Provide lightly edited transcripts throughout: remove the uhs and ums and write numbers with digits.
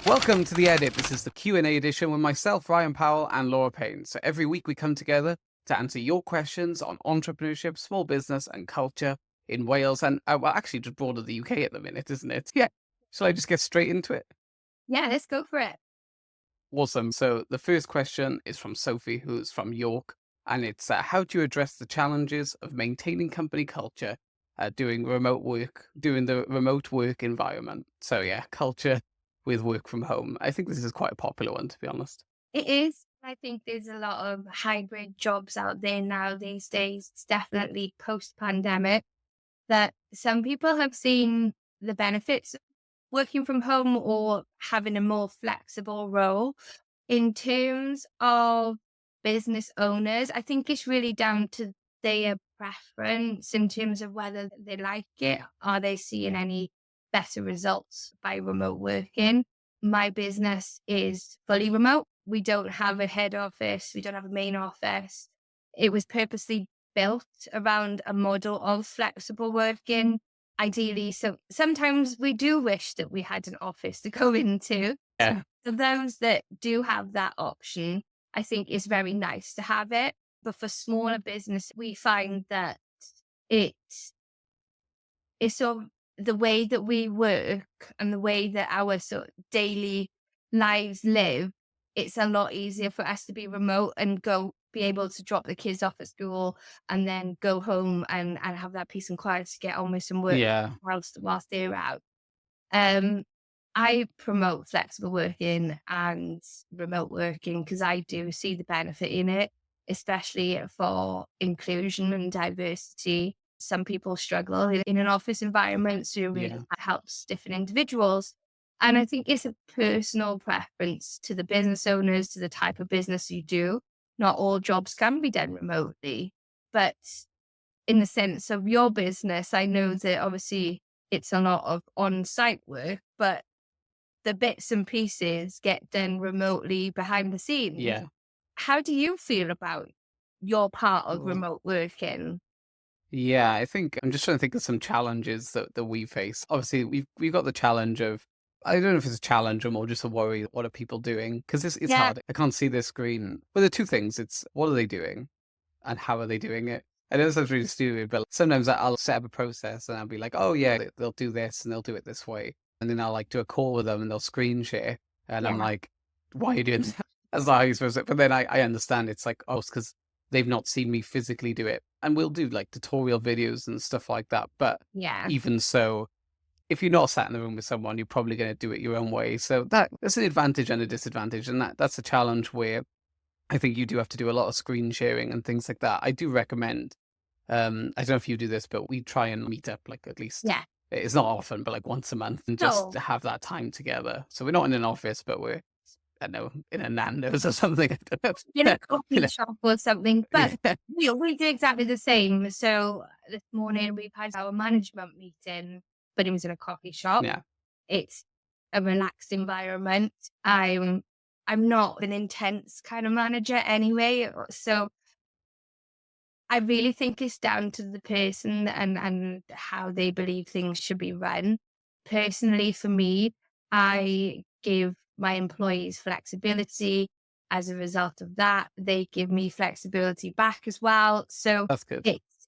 Welcome to The Edit. This is the Q&A edition with myself, Ryan Powell, and Laura Payne. So every week we come together to answer your questions on entrepreneurship, small business, and culture in Wales. And, well, actually just broader the UK at the minute, isn't it? Yeah. Shall I just get straight into it? Yeah, let's go for it. Awesome. So the first question is from Sophie, who's from York. And it's, how do you address the challenges of maintaining company culture, doing the remote work environment? So yeah, culture with work from home. I think this is quite a popular one, to be honest. It is. I think there's a lot of hybrid jobs out there now these days. It's definitely post-pandemic that some people have seen the benefits of working from home or having a more flexible role. In terms of business owners, I think it's really down to their preference in terms of whether they like it. Are they seeing any better results by remote working? My business is fully remote. We don't have a head office, we don't have a main office. It was purposely built around a model of flexible working, ideally. So sometimes we do wish that we had an office to go into. Yeah. For those that do have that option, I think it's very nice to have it. But for smaller business, we find that it's sort of the way that we work and the way that our sort of daily lives live, it's a lot easier for us to be remote and be able to drop the kids off at school and then go home and have that peace and quiet to get on with some work Yeah. whilst they're out. Um, I promote flexible working and remote working because I do see the benefit in it, especially for inclusion and diversity. Some people struggle in an office environment, so really Yeah. that helps different individuals. And I think it's a personal preference to the business owners, to the type of business you do. Not all jobs can be done remotely, but in the sense of your business, I know that obviously it's a lot of on-site work, but the bits and pieces get done remotely behind the scenes. Yeah. How do you feel about your part of Well, remote working? yeah, I think I'm just trying to think of some challenges that we face. Obviously, we've got the challenge of, I don't know if it's a challenge or more just a worry. What are people doing? Because it's Yeah, hard. I can't see their screen. Well, there are two things. It's what are they doing and how are they doing it? I know this sounds really stupid, but sometimes I'll set up a process and I'll be like, oh yeah, they'll do this and they'll do it this way, and then I'll like do a call with them and they'll screen share, and I'm yeah, like, why are you doing that? That's not how you're supposed to. But then I understand it's like, oh, it's because they've not seen me physically do it, and we'll do like tutorial videos and stuff like that. But yeah. even so, if you're not sat in the room with someone, you're probably going to do it your own way. So that's an advantage and a disadvantage, and that's a challenge where I think you do have to do a lot of screen sharing and things like that. I do recommend, I don't know if you do this, but we try and meet up like at least, Yeah. it's not often, but like once a month, and just No, to have that time together. So we're not in an office, but we're, I don't know, in a Nando's or something. I don't in know. a You coffee know, shop or something, but yeah. we do exactly the same. So this morning we've had our management meeting, but it was in a coffee shop. Yeah. It's a relaxed environment. I'm not an intense kind of manager anyway, so I really think it's down to the person and how they believe things should be run. Personally, for me, I give my employees flexibility. As a result of that, they give me flexibility back as well. So That's good. it's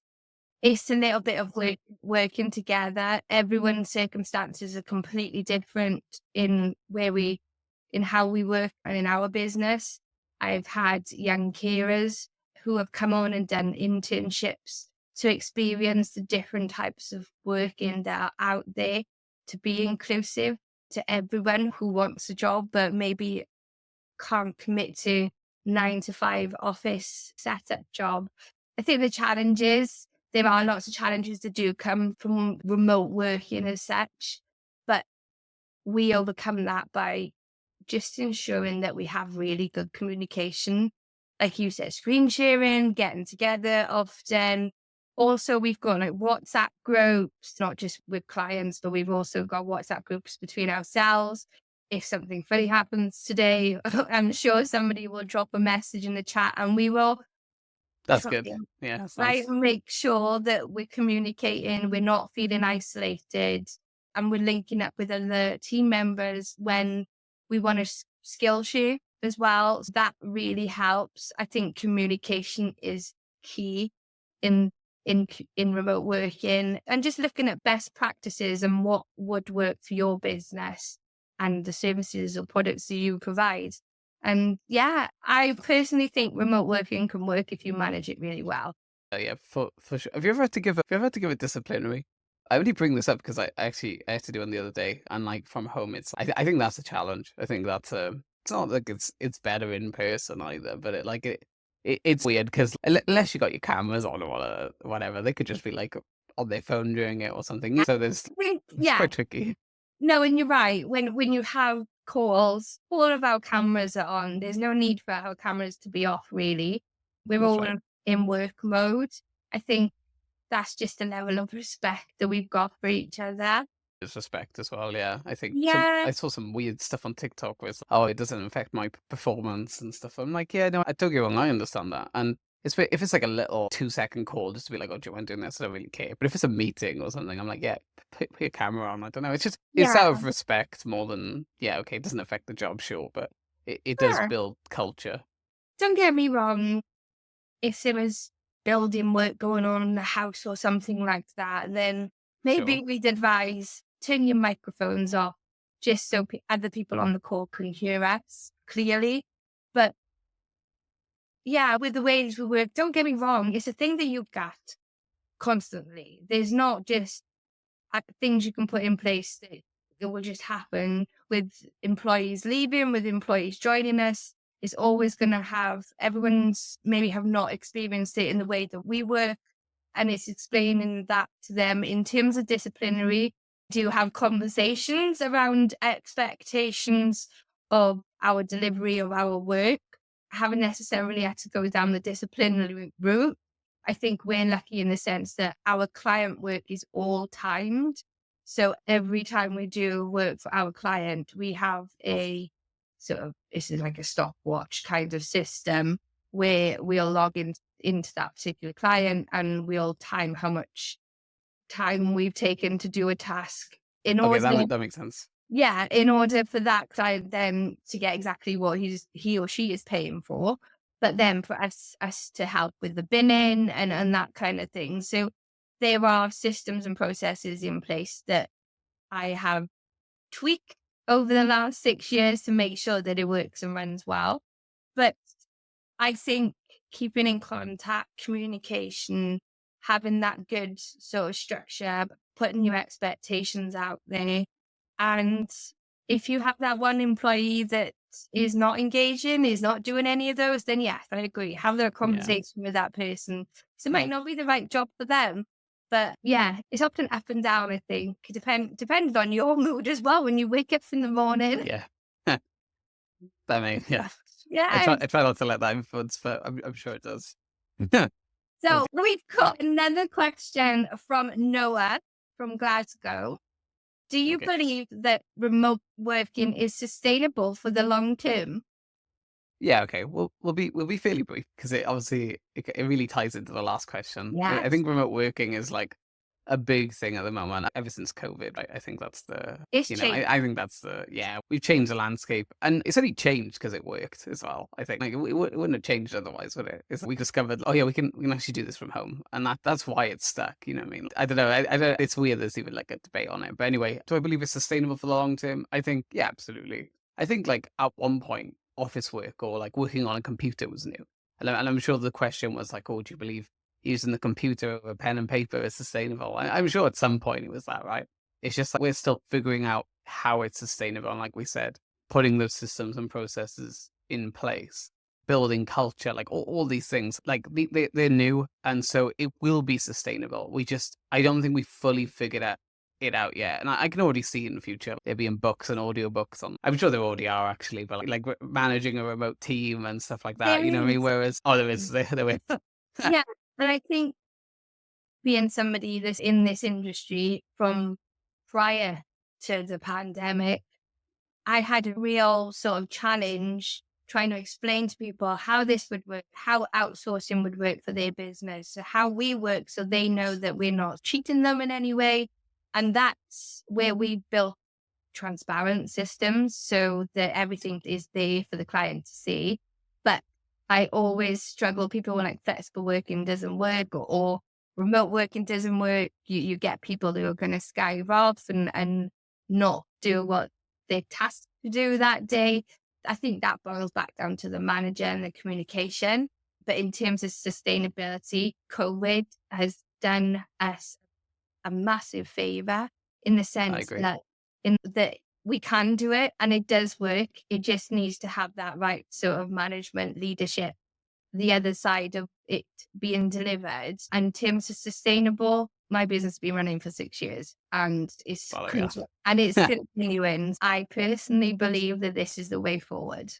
it's a little bit of working together. Everyone's circumstances are completely different in how we work and in our business. I've had young carers who have come on and done internships to experience the different types of working that are out there, to be inclusive to everyone who wants a job but maybe can't commit to 9 to 5 office setup job. I think the challenges, there are lots of challenges that do come from remote working as such, but we overcome that by just ensuring that we have really good communication. Like you said, screen sharing, getting together often. Also, we've got like WhatsApp groups, not just with clients, but we've also got WhatsApp groups between ourselves. If something funny happens today, I'm sure somebody will drop a message in the chat and we will That's try good. Yeah, that's right? nice. Make sure that we're communicating, we're not feeling isolated, and we're linking up with other team members when We want to skill share as well. So that really helps. I think communication is key in in remote working, and just looking at best practices and what would work for your business and the services or products that you provide. And yeah, I personally think remote working can work if you manage it really well. Yeah, for sure. Have you ever had to give a disciplinary? I only bring this up because I had to do one the other day, and like from home, I think that's a challenge. I think that's it's not like it's better in person either, but it's weird because unless you got your cameras on or whatever, they could just be like on their phone doing it or something. So it's Yeah, quite tricky. no, and you're right. When you have calls, all of our cameras are on. There's no need for our cameras to be off, really. We're That's all right. in work mode. I think that's just a level of respect that we've got for each other. Disrespect as well, yeah. I think Yeah, I saw some weird stuff on TikTok where it's, "Oh, it doesn't affect my performance and stuff." I'm like, "Yeah, no, I don't get me wrong, I understand that." And if it's like a little 2-second call just to be like, "Oh, do you mind doing this?" I don't really care. But if it's a meeting or something, I'm like, "Yeah, put your camera on." I don't know. It's yeah, out of respect more than, yeah, okay, it doesn't affect the job, sure, but it does sure. build culture. Don't get me wrong. If there was building work going on in the house or something like that, then maybe Sure. we'd advise turn your microphones off just so other people on the call can hear us clearly. But yeah, with the ways we work, don't get me wrong, it's a thing that you got constantly. There's not just things you can put in place that it will just happen with employees leaving, with employees joining us. It's always going to have everyone's maybe have not experienced it in the way that we work, and it's explaining that to them in terms of disciplinary. Do have conversations around expectations of our delivery of our work. Haven't necessarily had to go down the disciplinary route. I think we're lucky in the sense that our client work is all timed. So every time we do work for our client, we have a sort of, this is like a stopwatch kind of system where we'll log into that particular client and we'll time how much time we've taken to do a task in Okay, order, that makes sense. yeah, in order for that client then to get exactly what he or she is paying for, but then for us to help with the binning and that kind of thing. So there are systems and processes in place that I have tweaked over the last 6 years to make sure that it works and runs well. But I think keeping in contact, communication, having that good sort of structure, putting your expectations out there. And if you have that one employee that is not engaging, is not doing any of those, then yes, I agree. Have that Yeah. conversation with that person. So it might not be the right job for them. But yeah, it's often up and down, I think. Depends on your mood as well when you wake up in the morning. Yeah. That may yeah. Yeah. I try not to let that influence, but I'm sure it does. So That's we've got another question from Noah from Glasgow. Do you okay. believe that remote working is sustainable for the long term? Yeah, okay. We'll be fairly brief because it obviously it really ties into the last question. I Yes, think remote working is like a big thing at the moment ever since COVID. I think that's the it's changed. I think that's the yeah we've changed the landscape and it's only changed because it worked as well. I think like it wouldn't have changed otherwise, would it? We discovered oh yeah we can actually do this from home and that's why it's stuck. You know what I mean? I don't know. I don't. It's weird. There's even like a debate on it. But anyway, do I believe it's sustainable for the long term? I think yeah, absolutely. I think like at one point office work or like working on a computer was new. And I'm sure the question was like, oh, do you believe using the computer over pen and paper is sustainable? I'm sure at some point it was that, right? It's just like we're still figuring out how it's sustainable. And like we said, putting those systems and processes in place, building culture, like all these things, like they're new. And so it will be sustainable. I don't think we fully figured out it out yet. And I can already see in the future there being books and audiobooks on. I'm sure there already are actually, but managing a remote team and stuff like that. There You know what I mean? is. Whereas oh, there is there is. Yeah. And I think being somebody that's in this industry from prior to the pandemic, I had a real sort of challenge trying to explain to people how this would work, how outsourcing would work for their business, so how we work so they know that we're not cheating them in any way. And that's where we built transparent systems so that everything is there for the client to see. But I always struggle. People were like flexible working doesn't work or remote working doesn't work. You get people who are going to skive off and not do what they're tasked to do that day. I think that boils back down to the manager and the communication. But in terms of sustainability, COVID has done us a massive favor in the I sense agree. that in that we can do it and it does work. It just needs to have that right sort of management leadership, the other side of it being delivered. And in terms of sustainable, my business has been running for 6 years and Well, there it's we are. continuing. I personally believe that this is the way forward.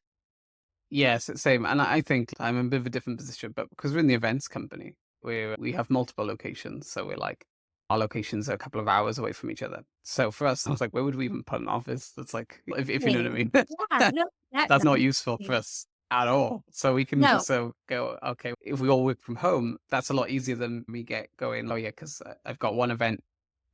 Yes, same. And I think I'm in a bit of a different position, but because we're in the events company, we have multiple locations. So we're like, our locations are a couple of hours away from each other. So for us, I was like, where would we even put an office? That's like, if you know what I Really? mean, Yeah, no, that's not definitely. useful for us at all. So we can No. just so go, okay, if we all work from home, that's a lot easier than me get going. Oh yeah, because I've got one event.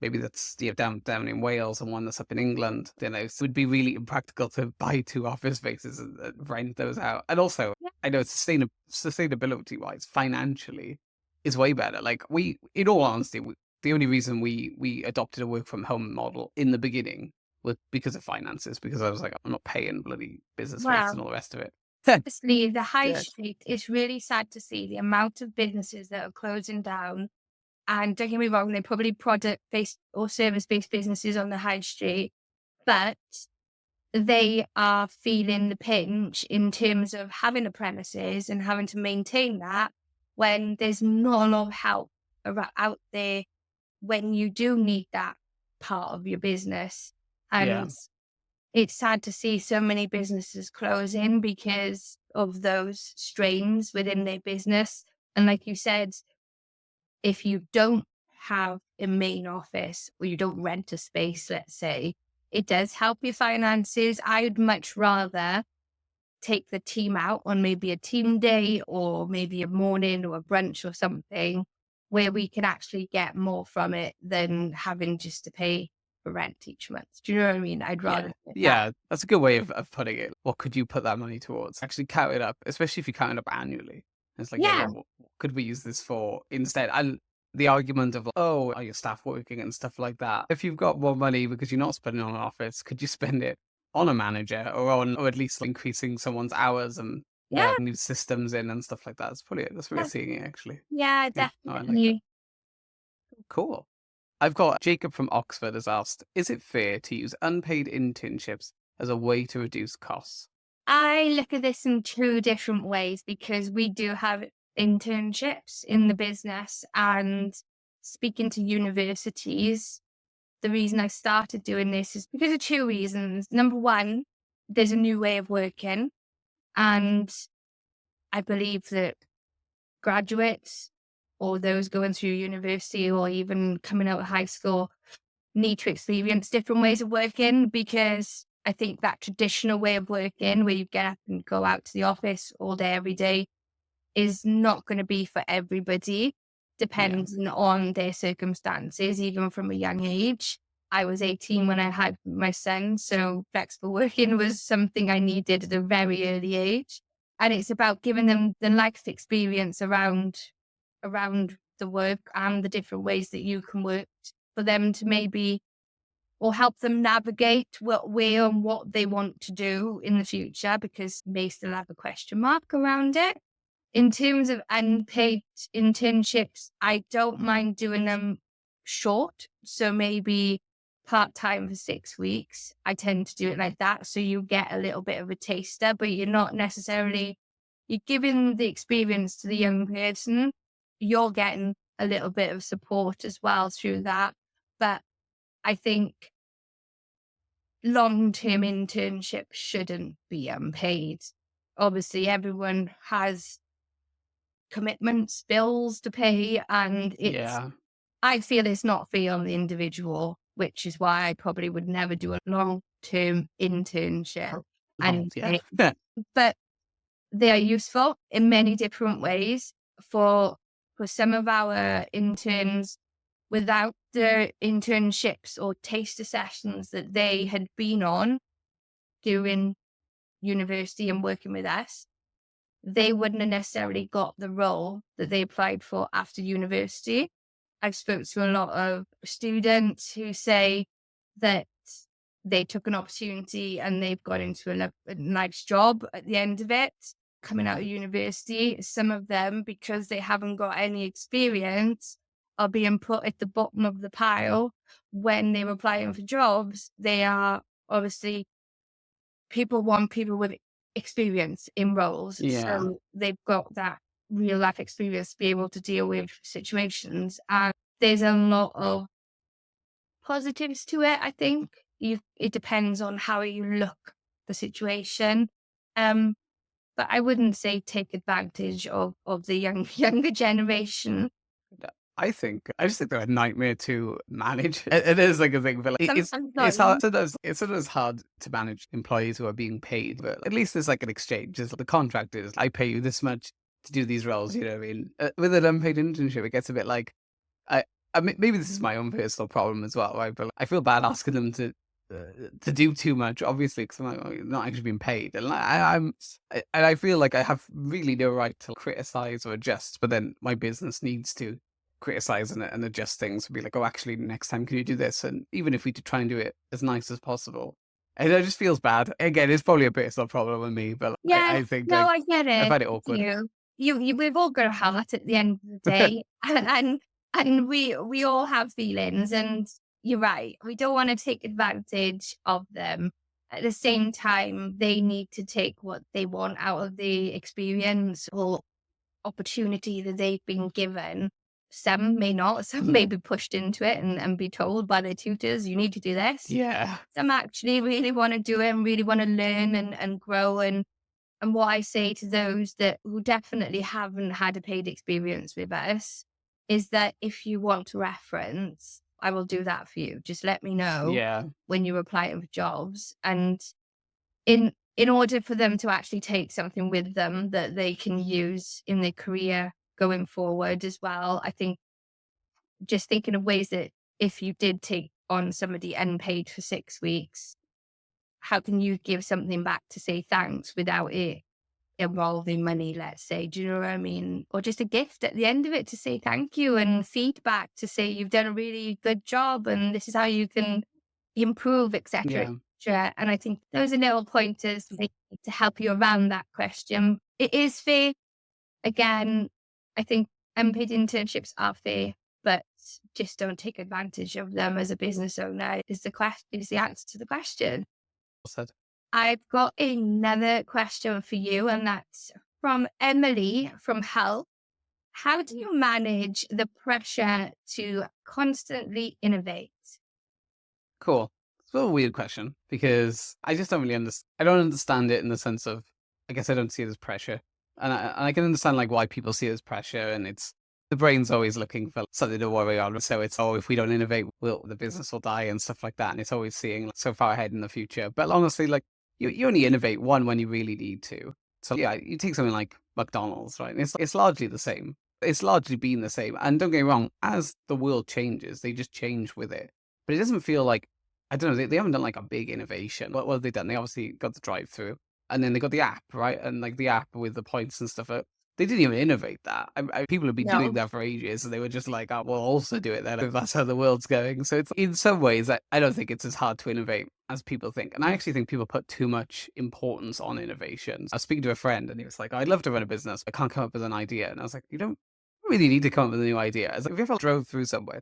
Maybe that's down in Wales and one that's up in England. You know, so it would be really impractical to buy two office spaces and rent those out. And also, Yeah. I know sustainability wise, financially, is way better. Like in all honesty, the only reason we adopted a work from home model in the beginning was because of finances. Because I was like, I'm not paying bloody business rates and Well, all the rest of it. honestly, the high Yeah, street, it's really sad to see the amount of businesses that are closing down. And don't get me wrong, they're probably product based or service based businesses on the high street, but they are feeling the pinch in terms of having a premises and having to maintain that when there's not a lot of help out there when you do need that part of your business. yeah, And it's sad to see so many businesses closing because of those strains within their business. And like you said, if you don't have a main office or you don't rent a space, let's say, it does help your finances. I would much rather take the team out on maybe a team day or maybe a morning or a brunch or something where we can actually get more from it than having just to pay for rent each month. Do you know what I mean? I'd rather yeah, do it that. yeah. That's a good way of putting it. What could you put that money towards? Actually count it up, especially if you count it up annually. It's like, yeah, Yeah. what could we use this for instead? And the argument of, like, oh, are your staff working and stuff like that? If you've got more money because you're not spending on an office, could you spend it on a manager or at least increasing someone's hours and Yeah. new systems in and stuff like that? That's probably Yeah. seeing it actually. Yeah, Yeah, no, I like that. definitely. Cool. I've got Jacob from Oxford has asked, is it fair to use unpaid internships as a way to reduce costs? I look at this in two different ways because we do have internships in the business and speaking to universities. The reason I started doing this is because of two reasons. Number one, there's a new way of working, and I believe that graduates or those going through university or even coming out of high school need to experience different ways of working because I think that traditional way of working where you get up and go out to the office all day, every day is not going to be for everybody, Yeah. depending on their circumstances, even from a young age. I was 18 when I had my son, so flexible working was something I needed at a very early age. And it's about giving them the life experience around the work and the different ways that you can work for them to maybe or help them navigate where and what they want to do in the future because may still have a question mark around it. In terms of unpaid internships, I don't mind doing them short. So maybe part time for 6 weeks. I tend to do it like that. So you get a little bit of a taster, but you're not necessarily, you're giving the experience to the young person. You're getting a little bit of support as well through that. But I think long-term internships shouldn't be unpaid. Obviously, everyone has commitments, bills to pay, and Yeah. I feel it's not fair on the individual, which is why I probably would never do a long-term internship. Oh, And yeah. but they are useful in many different ways for some of our interns. without the internships or taster sessions that they had been on during university and working with us, they wouldn't have necessarily got the role that they applied for after university. I've spoken to a lot of students who say that they took an opportunity and they've got into a nice job at the end of it, coming out of university. Some of them, because they haven't got any experience, are being put at the bottom of the pile when they're applying for jobs. They are obviously people want people with experience in roles. Yeah. So they've got that real life experience to be able to deal with situations. And there's a lot of positives to it, I think. It depends on how you look the situation. Um, but I wouldn't say take advantage of the younger generation. I just think they're a nightmare to manage. It is like a thing, but like, Sometimes not. it's hard. It's hard to manage employees who are being paid, but at least there's like an exchange. There's the contract is I pay you this much to do these roles. You know what I mean? With an unpaid internship, it gets a bit like I. I mean, maybe this is my own personal problem as well, right? But I feel bad asking them to do too much, obviously, because I'm like, "Oh, you're not actually being paid," and and I feel like I have really no right to criticize or adjust, but then my business needs to criticize and adjust things and be like, oh, actually, next time, can you do this? And even if we try and do it as nice as possible, and it just feels bad. Again, it's probably a personal problem with me, but Yeah, I think no, like I get I it. find it It's awkward. you. We've all got a heart at the end of the day, and we all have feelings. And you're right. We don't want to take advantage of them. At the same time, they need to take what they want out of the experience or opportunity that they've been given. Some may not. Some may be pushed into it and be told by their tutors, "You need to do this." Yeah, Some actually really want to do it and really want to learn and grow. And what I say to those that who definitely haven't had a paid experience with us is that if you want to reference, I will do that for you. Just let me know yeah, when you're applying for jobs. And in order for them to actually take something with them that they can use in their career going forward as well, I think just thinking of ways that if you did take on somebody unpaid for 6 weeks, how can you give something back to say thanks without it involving money, let's say? Do you know what I mean? Or just a gift at the end of it to say thank you and feedback to say you've done a really good job and this is how you can improve, etc. yeah. etc. And I think those are little pointers maybe to help you around that question. It is fair. Again, I think unpaid internships are fair, but just don't take advantage of them as a business owner is the answer to the question. Well said. I've got another question for you, and that's from Emily from Help. How do you manage the pressure to constantly innovate? Cool. It's a little weird question because I just don't really understand. I don't understand it in the sense of, I guess I don't see it as pressure, and I can understand like why people see it as pressure, and it's the brain's always looking for something to worry on. So it's oh, if we don't innovate, will the business will die and stuff like that, and it's always seeing like, so far ahead in the future. But honestly, like you only innovate one when you really need to. So yeah, you take something like McDonald's, right? And it's largely the same. It's largely been the same. And don't get me wrong, as the world changes, they just change with it. But it doesn't feel like I don't know, they haven't done like a big innovation. What have they done? They obviously got the drive through and then they got the app, right? And like the app with the points and stuff. They didn't even innovate that. People have been doing No. that for ages. And they were just like, oh, we'll also do it then if that's how the world's going. So it's in some ways, I don't think it's as hard to innovate as people think. And I actually think people put too much importance on innovations. I was speaking to a friend and he was like, I'd love to run a business. I can't come up with an idea. And I was like, you don't really need to come up with a new idea. I was like, have you ever drove through somewhere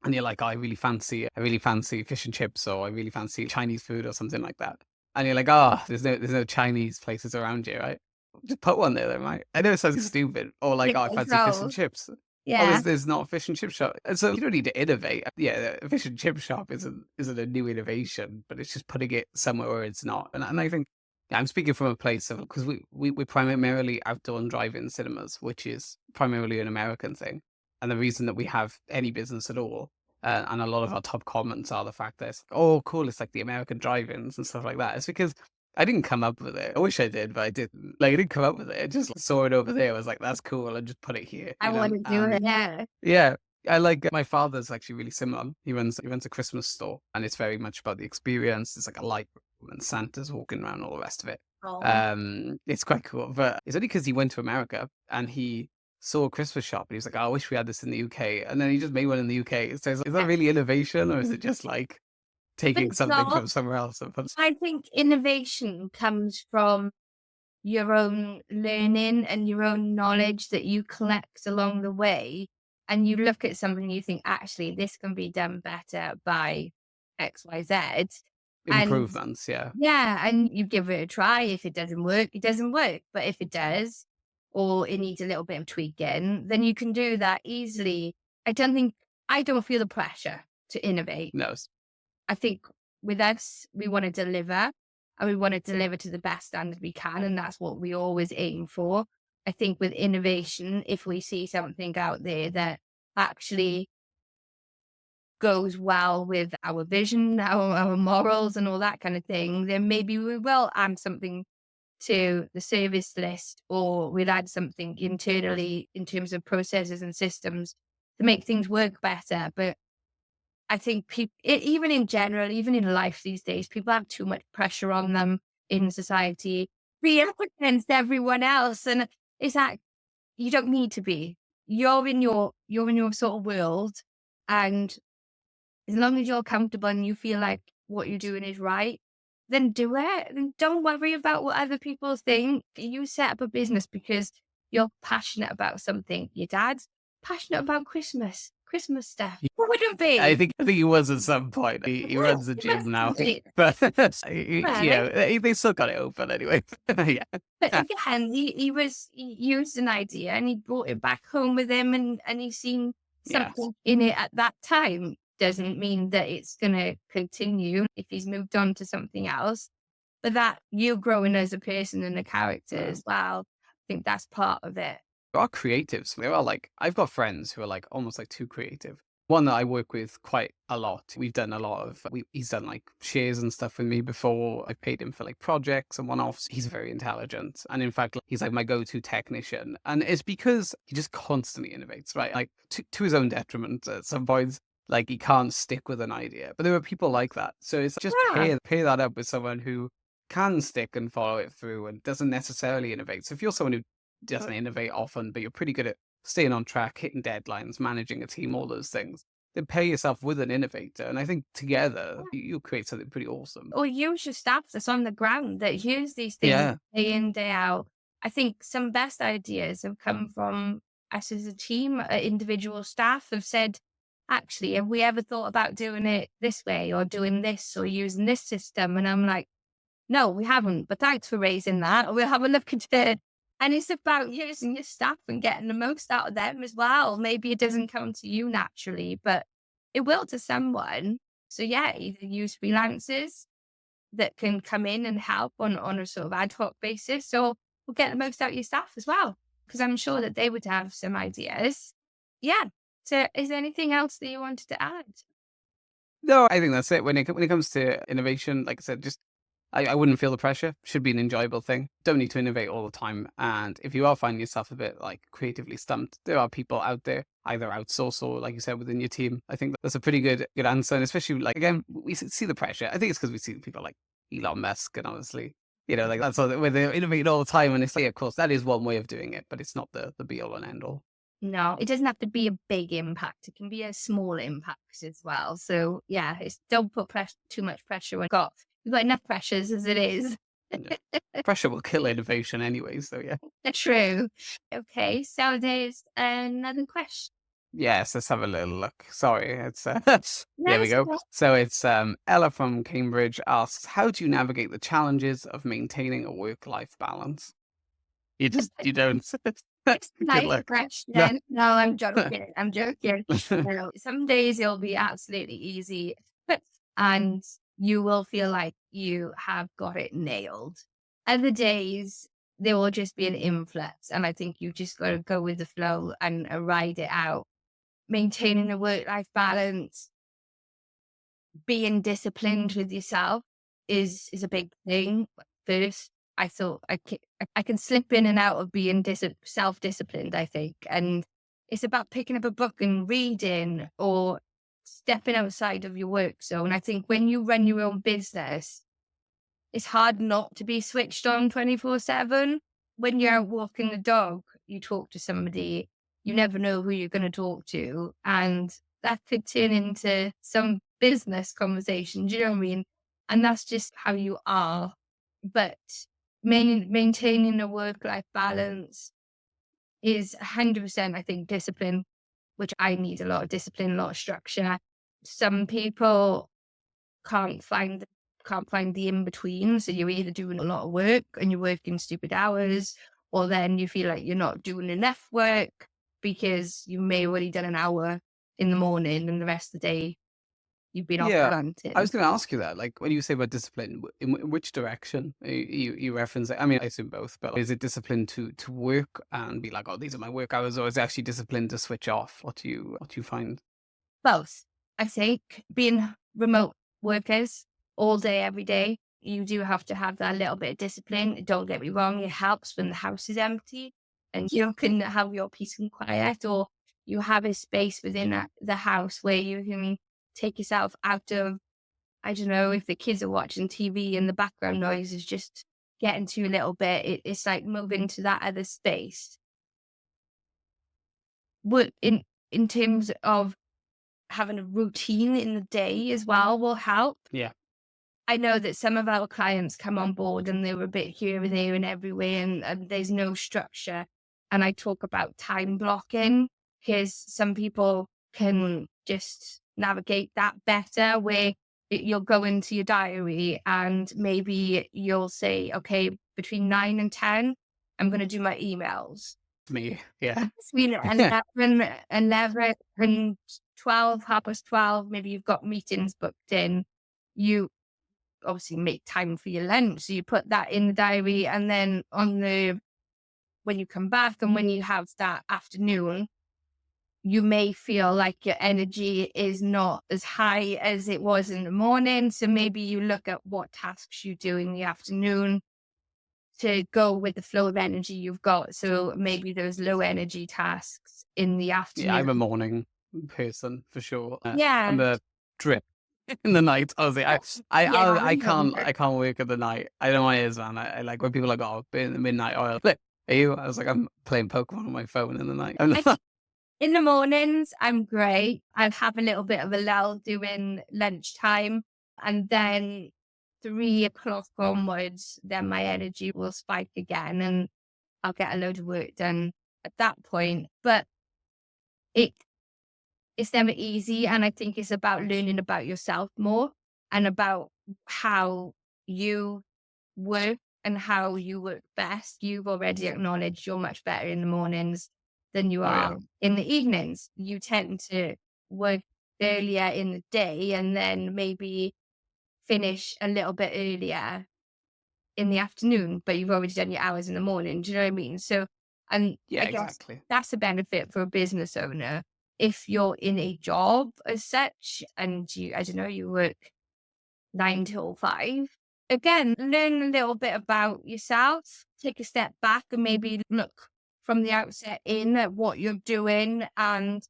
and you're like, "Oh, I really fancy fish and chips, or I really fancy Chinese food, or something like that." And you're like, "Oh, there's no Chinese places around you, right? Just put one there, then, right?" I know it sounds stupid, or like, "Oh, I fancy fish and Control. chips." Oh, Yeah. there's not a fish and chip shop, and so you don't need to innovate. Yeah, a fish and chip shop isn't a new innovation, but it's just putting it somewhere where it's not. And I think yeah, I'm speaking from a place of because we're primarily outdoor and drive-in cinemas, which is primarily an American thing. And the reason that we have any business at all, and a lot of our top comments are the fact that it's, oh, cool, it's like the American drive-ins and stuff like that. It's because I didn't come up with it. I wish I did, but I didn't. Like, I didn't come up with it. I just saw it over there. I was like, that's cool. And just put it here, I you know? wouldn't do it. Yeah. Yeah. I like my father's actually really similar. He runs a Christmas store, and it's very much about the experience. It's like a light room and Santa's walking around, all the rest of it. Oh, It's quite cool, but it's only because he went to America and he saw a Christmas shop and he was like, "Oh, I wish we had this in the UK." And then he just made one in the UK. So is that really innovation, or is it just like but taking it's something not. from somewhere else? I think innovation comes from your own learning and your own knowledge that you collect along the way. And you look at something and you think, actually, this can be done better by XYZ. And Improvements, yeah. yeah, and you give it a try. If it doesn't work, it doesn't work. But if it does, or it needs a little bit of tweaking, then you can do that easily. I don't think, I don't feel the pressure to innovate. No, I think with us, we want to deliver and we want to deliver to the best standard we can. And that's what we always aim for. I think with innovation, if we see something out there that actually goes well with our vision, our morals, and all that kind of thing, then maybe we will add something to the service list, or we'll add something internally in terms of processes and systems to make things work better. But I think people, even in general, even in life these days, people have too much pressure on them in society, be up against everyone else, and it's like you don't need to be. You're in your sort of world, and as long as you're comfortable and you feel like what you're doing is right, then do it. And don't worry about what other people think. You set up a business because you're passionate about something. Your dad's passionate about Christmas stuff. Who wouldn't be? I think he was at some point. He Well, runs the he gym must now, be. but you Well, know they still got it open anyway. Yeah, but again, he used an idea and he brought it back home with him, and he's seen yes, something in it at that time. Doesn't mean that it's gonna continue if he's moved on to something else. But that you growing as a person and a character yeah. as well, I think that's part of it. There are creatives. There are like I've got friends who are like almost like too creative. One that I work with quite a lot. We've done a lot of. He's done like shares and stuff with me before. I paid him for like projects and one-offs. He's very intelligent, and in fact, like, he's like my go-to technician. And it's because he just constantly innovates, right? Like to his own detriment at some points. Like he can't stick with an idea, but there are people like that. So it's just Yeah. pair that up with someone who can stick and follow it through and doesn't necessarily innovate. So if you're someone who doesn't innovate often, but you're pretty good at staying on track, hitting deadlines, managing a team, all those things, then pair yourself with an innovator. And I think together you'll create something pretty awesome. Or use your staff that's on the ground that hears these things Yeah. day in, day out. I think some best ideas have come from us as a team. Individual staff have said, actually, have we ever thought about doing it this way or doing this or using this system? And I'm like, no, we haven't, but thanks for raising that. We'll have a look at it. And it's about using your staff and getting the most out of them as well. Maybe it doesn't come to you naturally, but it will to someone. So yeah, either use freelancers that can come in and help on a sort of ad hoc basis, or we'll get the most out of your staff as well. Because I'm sure that they would have some ideas. Yeah. So is there anything else that you wanted to add? No, I think that's it. When it comes to innovation, like I said, just I wouldn't feel the pressure. Should be an enjoyable thing. Don't need to innovate all the time. And if you are finding yourself a bit like creatively stumped, there are people out there, either outsource or like you said within your team. I think that's a pretty good answer. And especially like again, we see the pressure. I think it's because we see people like Elon Musk and honestly, like that's all where they're innovating all the time. And it's like, of course, that is one way of doing it, but it's not the be all and end all. No, it doesn't have to be a big impact. It can be a small impact as well. So yeah, don't put too much pressure. We've got enough pressures as it is. Yeah. Pressure will kill innovation anyway. So yeah. True. Okay, so there's another question. Yes, let's have a little look. Sorry, it's there we Nice. go. So it's Ella from Cambridge asks, how do you navigate the challenges of maintaining a work-life balance? You don't. It's a Good nice luck. No. question. No, I'm joking. I'm joking. No, some days it'll be absolutely easy, and you will feel like you have got it nailed. Other days, there will just be an influx, and I think you just got to go with the flow and ride it out. Maintaining a work-life balance, being disciplined with yourself is a big thing. First, I thought I can slip in and out of being self-disciplined, I think, and It's about picking up a book and reading or stepping outside of your work zone. I think when you run your own business, it's hard not to be switched on 24/7. When you're out walking the dog, you talk to somebody, you never know who you're going to talk to. And that could turn into some business conversation. Do you know what I mean? And that's just how you are. But maintaining a work life balance is 100%, I think, discipline, which I need a lot of discipline, a lot of structure. Some people can't find can't find the in between. So you're either doing a lot of work and you're working stupid hours, or then you feel like you're not doing enough work because you may have already done an hour in the morning and the rest of the day you've been off Yeah, I granting. was going to ask you that. Like, when you say about discipline, in which direction you reference it? I mean, I assume both, but is it discipline to work and be like, oh, these are my work hours, or is it actually discipline to switch off? What do you find? Both. I think being remote workers all day, every day, you do have to have that little bit of discipline. Don't get me wrong, it helps when the house is empty and you can have your peace and quiet, or you have a space within the house where you can take yourself out of, I don't know, if the kids are watching TV and the background noise is just getting to you a little bit, it's like moving to that other space. What in terms of having a routine in the day as well will help. Yeah, I know that some of our clients come on board and they're a bit here and there and everywhere, and there's no structure. And I talk about time blocking because some people can just navigate that better where you'll go into your diary and maybe you'll say, okay, between 9 and 10, I'm going to do my emails. me. Yeah, Between yeah. 11 and 12, 12:30, maybe you've got meetings booked in. You obviously make time for your lunch, so you put that in the diary, and then when you come back and when you have that afternoon, you may feel like your energy is not as high as it was in the morning, so maybe you look at what tasks you do in the afternoon to go with the flow of energy you've got. So maybe those low energy tasks in the Yeah, I'm a afternoon. morning person for sure. I'm Yeah. a drip in the night. Honestly, Yeah, I I'm can't younger. work at the night. I know what it is, man. I like when people are like, oh, in the midnight oil. Like, are you? I was like, I'm playing Pokemon on my phone in the night. I'm I not. think in the mornings, I'm great. I'll have a little bit of a lull during lunchtime. And then 3 o'clock onwards, then my energy will spike again and I'll get a load of work done at that point. But it it's never easy. And I think it's about learning about yourself more and about how you work and how you work best. You've already acknowledged you're much better in the mornings than you Oh are yeah, in the evenings. You tend to work earlier in the day and then maybe finish a little bit earlier in the afternoon, but you've already done your hours in the morning. Do you know what I mean? So, and yeah, I guess exactly. that's a benefit for a business owner. If you're in a job as such and you, I don't know, you work 9 till 5. Again, learn a little bit about yourself, take a step back and maybe look from the outset in at what you're doing and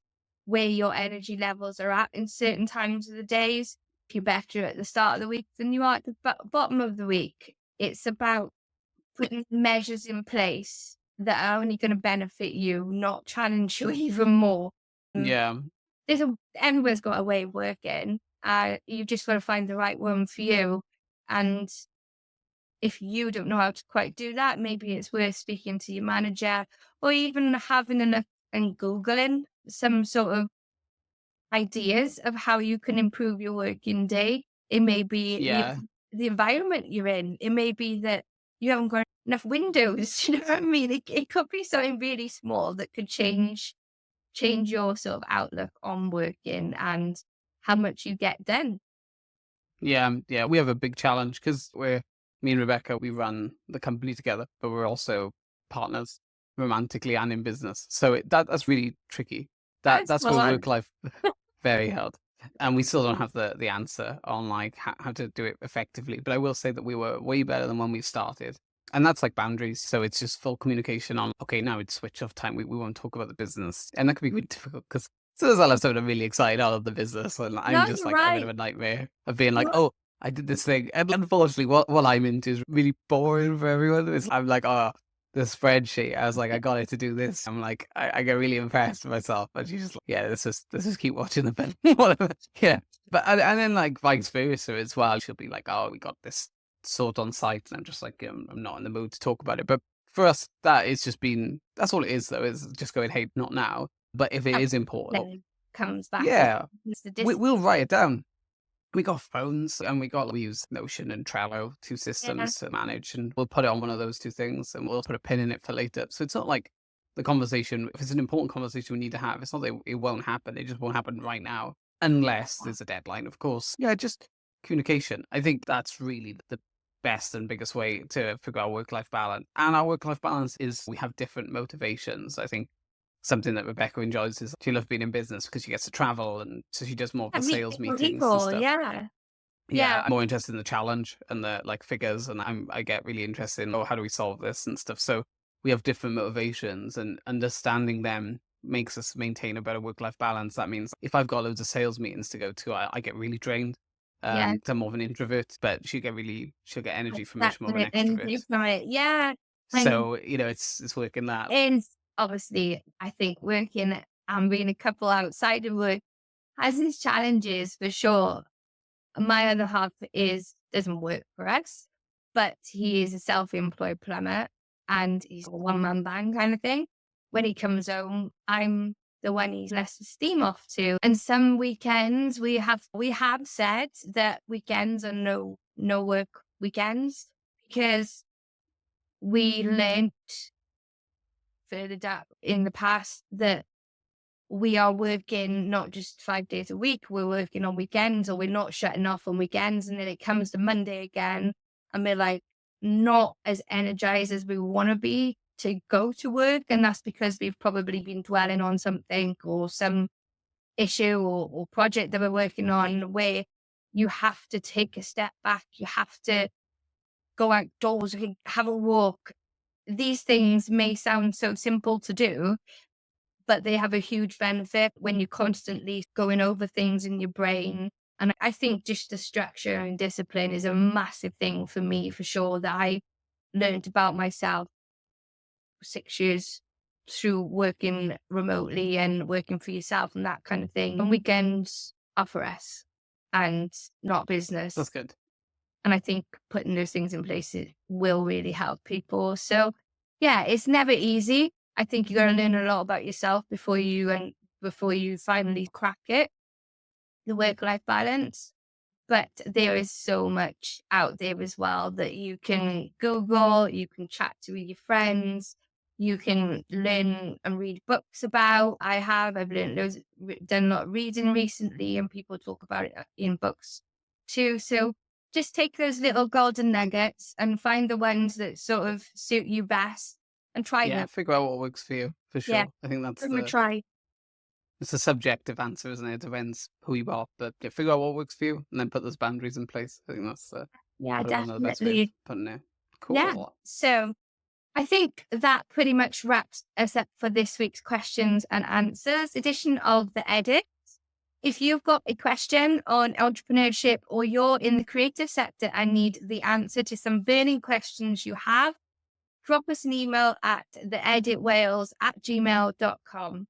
where your energy levels are at in certain times of the days. If you're better at the start of the week than you are at the bottom of the week, it's about putting measures in place that are only going to benefit you, not challenge you even more. Mm, Yeah, everyone's got a way of working. You've just got to find the right one for you. And if you don't know how to quite do that, maybe it's worth speaking to your manager or even having a look and Googling some sort of ideas of how you can improve your working day. It may be yeah, the environment you're in. It may be that you haven't got enough windows. You know what I mean? It could be something really small that could change your sort of outlook on working and how much you get done. yeah, yeah. We have a big challenge because me and Rebecca, we run the company together, but we're also partners romantically and in business. So that's really tricky. That's That's where fun. work life very hard. And we still don't have the answer on like how to do it effectively. But I will say that we were way better than when we started. And that's like boundaries. So it's just full communication on, okay, now it's switch off time. We won't talk about the business. And that can be really difficult because as well as I'm really excited out of the business. And I'm No, just you're like a bit right. of a nightmare of being like, You oh, I did this thing. And unfortunately, what I'm into is really boring for everyone. I'm like, oh, the spreadsheet. I was like, I got it to do this. I'm like, I get really impressed with myself. And she's just like, yeah, let's just keep watching the film. Whatever. Yeah. But, and then like vice versa as well. She'll be like, oh, we got this sort on site, and I'm just like, I'm not in the mood to talk about it. But for us, that is just been that's all it is, though, is just going, hey, not now. But if it is important, Absolutely. Comes back in. yeah, It's the we'll discipline. write it down. We got phones, and we use Notion and Trello, two Yeah. systems to manage, and we'll put it on one of those two things, and we'll put a pin in it for later. So it's not like the conversation. If it's an important conversation we need to have, it's not that it won't happen. It just won't happen right now, unless there's a deadline, of course. Yeah, just communication. I think that's really the best and biggest way to figure out work-life balance. And our work-life balance is we have different motivations. I think something that Rebecca enjoys is she loves being in business because she gets to travel, and so she does more of I the meet sales different meetings and people. stuff. Yeah. Yeah, Yeah. I'm more interested in the challenge and the like figures, and I get really interested in, oh, how do we solve this and stuff. So we have different motivations, and understanding them makes us maintain a better work life balance. That means if I've got loads of sales meetings to go to, I get really drained. Yeah. 'Cause I'm more of an introvert, but she'll get energy from much more of an And extrovert. from it. Yeah. And So it's working that. and obviously, I think working and being a couple outside of work has its challenges for sure. My other half doesn't work for us, but he is a self-employed plumber and he's a one-man band kind of thing. When he comes home, I'm the one he's left the steam off to. And some weekends we have said that weekends are no work weekends because we learned further down in the past that we are working not just 5 days a week, we're working on weekends or we're not shutting off on weekends. And then it comes to Monday again and we're like not as energized as we want to be to go to work. And that's because we've probably been dwelling on something or some issue or project that we're working on where you have to take a step back. You have to go outdoors, have a walk. These things may sound so simple to do, but they have a huge benefit when you're constantly going over things in your brain. And I think just the structure and discipline is a massive thing for me, for sure, that I learned about myself 6 years through working remotely and working for yourself and that kind of thing. And weekends are for us and not That's business. good. And I think putting those things in place will really help people. So, yeah, it's never easy. I think you got to learn a lot about yourself before you finally crack it, the work life balance. But there is so much out there as well that you can Google, you can chat to with your friends, you can learn and read books about. I've learned done a lot of reading recently, and people talk about it in books too. So just take those little golden nuggets and find the ones that sort of suit you best and try Yeah, them. figure out what works for you for Yeah, sure. I think that's give them a the try. it's a subjective answer, isn't it? It depends who you are, but yeah, figure out what works for you and then put those boundaries in place. I think that's Yeah, probably one of the best way of definitely. putting it. Yeah. Cool. So I think that pretty much wraps us up for this week's questions and answers edition of The Edit. If you've got a question on entrepreneurship or you're in the creative sector and need the answer to some burning questions you have, drop us an email at theeditwales@gmail.com.